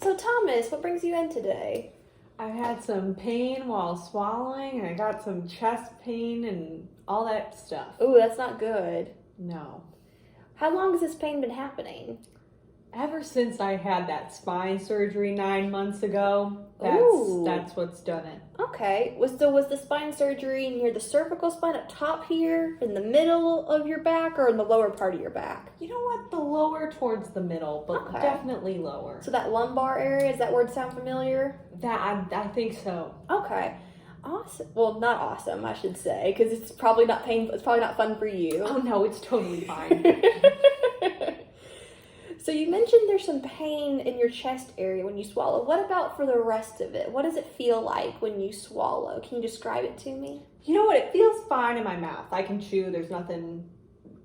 So Thomas, what brings you in today? I had some pain while swallowing, and I got some chest pain and all that stuff. Ooh, that's not good. No. How long has this pain been happening? Ever since I had that spine surgery 9 months ago, that's what's done it. Okay. Was the spine surgery near the cervical spine up top here, in the middle of your back, or in the lower part of your back? You know what? The lower towards the middle, but definitely lower. So that lumbar area, does that word sound familiar? I think so. Okay. Awesome. Well, not awesome, I should say, because it's probably not painful. It's probably not fun for you. Oh no, it's totally fine. So you mentioned there's some pain in your chest area when you swallow. What about for the rest of it? What does it feel like when you swallow? Can you describe it to me? You know what? It feels fine in my mouth. I can chew. There's nothing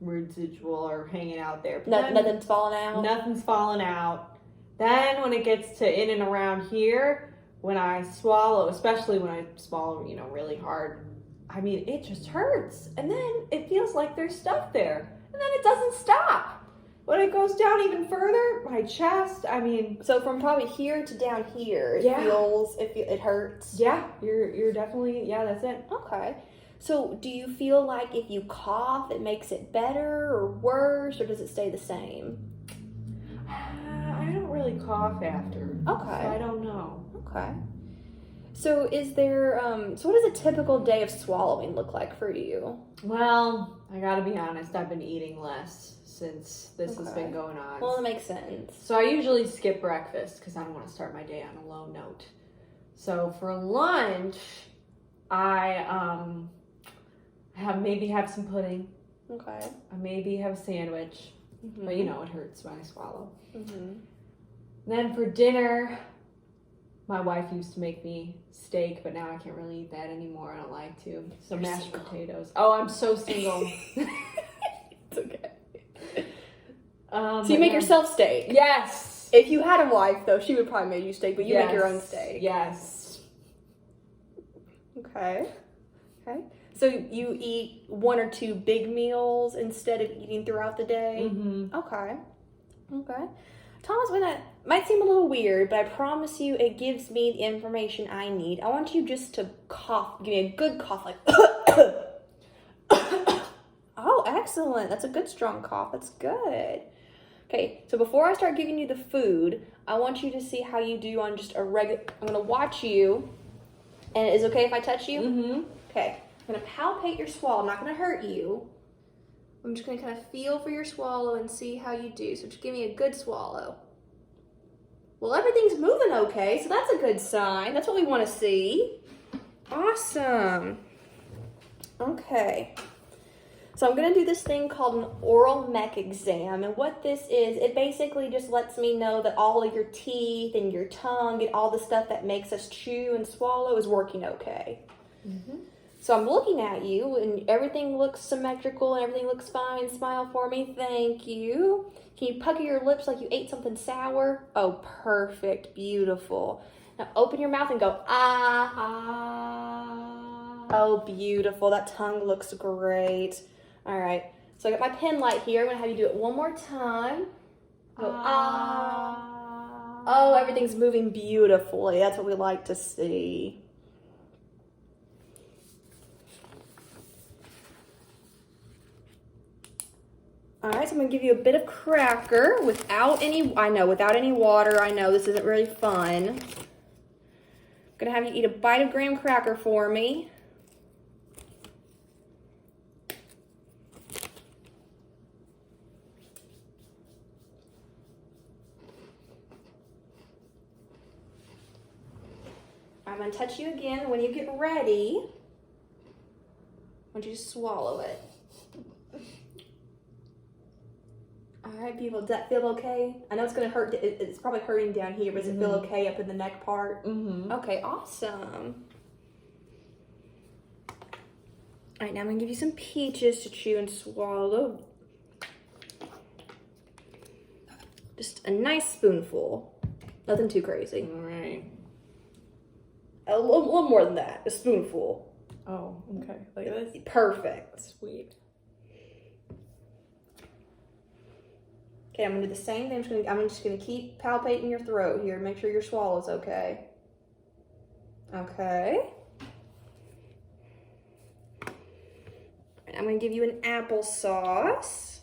residual or hanging out there. Nothing's falling out? Nothing's falling out. Then when it gets to in and around here, when I swallow, especially when I swallow, really hard, I mean, it just hurts. And then it feels like there's stuff there. And then it doesn't stop. When it goes down even further, my chest, So from probably here to down here, it hurts? Yeah, you're definitely, that's it. Okay. So do you feel like if you cough, it makes it better or worse, or does it stay the same? I don't really cough after. Okay. So I don't know. Okay. So is there, so what does a typical day of swallowing look like for you? Well, I gotta be honest, I've been eating less since this has been going on. Well, that makes sense. So I usually skip breakfast because I don't want to start my day on a low note. So for lunch, I maybe have some pudding. Okay. I maybe have a sandwich, but it hurts when I swallow. Mm-hmm. Then for dinner, my wife used to make me steak, but now I can't really eat that anymore. I don't like to. So You're mashed single. potatoes. Oh, I'm so single. It's okay. So you make yourself steak? Yes. If you had a wife, though, she would probably make you steak, but you make your own steak. Yes. Okay. So you eat 1 or 2 big meals instead of eating throughout the day? Mm-hmm. Okay. Thomas, that might seem a little weird, but I promise you it gives me the information I need. I want you just to cough. Give me a good cough, like... Oh, excellent. That's a good strong cough. That's good. Okay, so before I start giving you the food, I want you to see how you do on just a regular... I'm going to watch you. And is it okay if I touch you? Mm-hmm. Okay. I'm going to palpate your swallow. I'm not going to hurt you. I'm just going to kind of feel for your swallow and see how you do. So just give me a good swallow. Well, everything's moving okay, so that's a good sign. That's what we want to see. Awesome. Okay. So I'm going to do this thing called an oral mech exam. And what this is, it basically just lets me know that all of your teeth and your tongue and all the stuff that makes us chew and swallow is working okay. Mm-hmm. So I'm looking at you, and everything looks symmetrical, and everything looks fine. Smile for me. Thank you. Can you pucker your lips like you ate something sour? Oh, perfect. Beautiful. Now open your mouth and go, ah. Ah. Oh, beautiful. That tongue looks great. All right. So I got my pen light here. I'm going to have you do it one more time. Go, ah. Oh, everything's moving beautifully. That's what we like to see. All right, so I'm going to give you a bit of cracker without any water. I know this isn't really fun. I'm going to have you eat a bite of graham cracker for me. I'm going to touch you again. When you get ready, I want you to swallow it. All right, people, does that feel okay? I know it's going to hurt. It's probably hurting down here, but does it feel okay up in the neck part? Mm-hmm. Okay, awesome. All right, now I'm going to give you some peaches to chew and swallow. Just a nice spoonful. Nothing too crazy. All right. A little more than that. A spoonful. Oh, okay. Like this? Perfect. Sweet. Okay, I'm gonna do the same thing. I'm just gonna keep palpating your throat here. Make sure your swallow's okay. Okay. And I'm gonna give you an applesauce.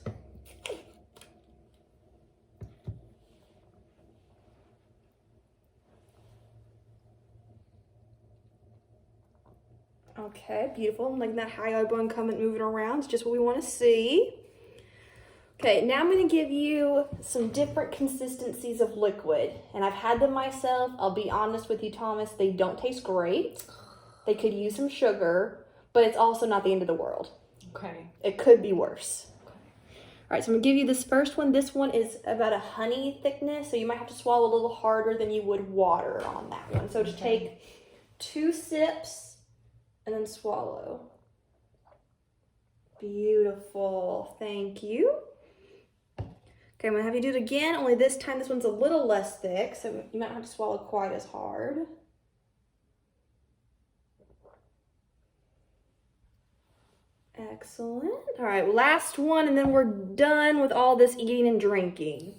Okay, beautiful. I'm letting that highlight bone come and moving around. It's just what we want to see. Okay, now I'm going to give you some different consistencies of liquid. And I've had them myself. I'll be honest with you, Thomas, they don't taste great. They could use some sugar, but it's also not the end of the world. Okay. It could be worse. Okay. All right, so I'm going to give you this first one. This one is about a honey thickness, so you might have to swallow a little harder than you would water on that one. So just take 2 sips. And then swallow. Beautiful. Thank you. Okay, I'm going to have you do it again, only this time this one's a little less thick, so you might not have to swallow quite as hard. Excellent. All right, last one, and then we're done with all this eating and drinking.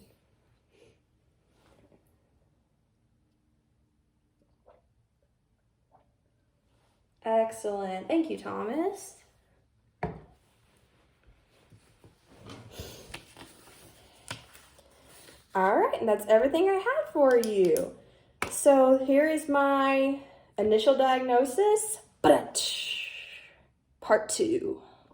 Excellent. Thank you, Thomas. All right, and that's everything I had for you. So here is my initial diagnosis, part 2.